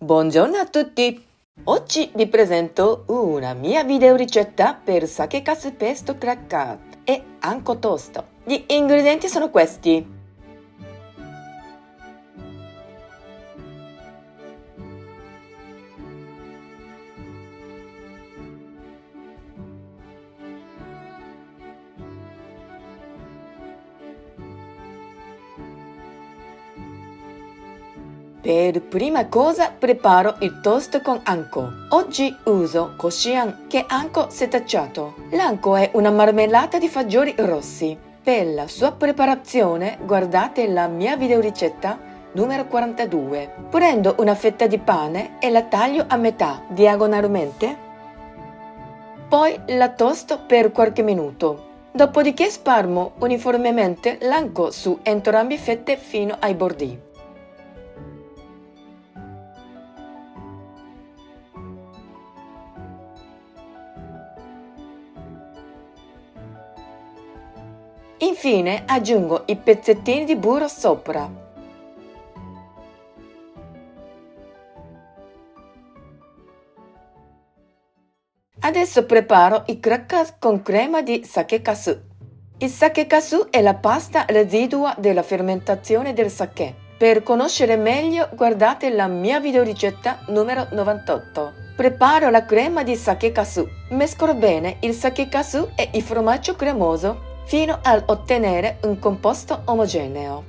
Buongiorno a tutti! Oggi vi presento una mia videoricetta per sake kasu pesto cracked e anko toast. Gli ingredienti sono questi. Per prima cosa preparo il toast con anko. Oggi uso Koshian che è anko setacciato. L'anko è una marmellata di fagioli rossi. Per la sua preparazione guardate la mia videoricetta numero 42. Prendo una fetta di pane e la taglio a metà diagonalmente. Poi la tosto per qualche minuto. Dopodiché sparmo uniformemente l'anko su entrambe fette fino ai bordi. Infine aggiungo i pezzettini di burro sopra. Adesso preparo i crackers con crema di sake kasu. Il sake kasu è la pasta residua della fermentazione del sake. Per conoscere meglio guardate la mia videoricetta numero 98. Preparo la crema di sake kasu. Mescolo bene il sake kasu e il formaggio cremoso fino ad ottenere un composto omogeneo.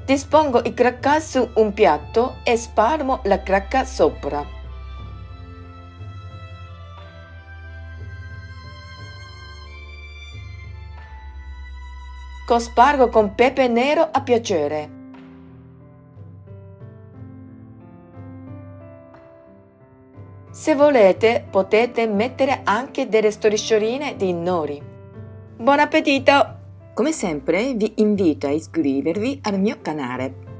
Dispongo i crackers su un piatto e spalmo la cracca sopra. Cospargo con pepe nero a piacere. Se volete potete mettere anche delle striscioline di nori. Buon appetito! Come sempre vi invito a iscrivervi al mio canale.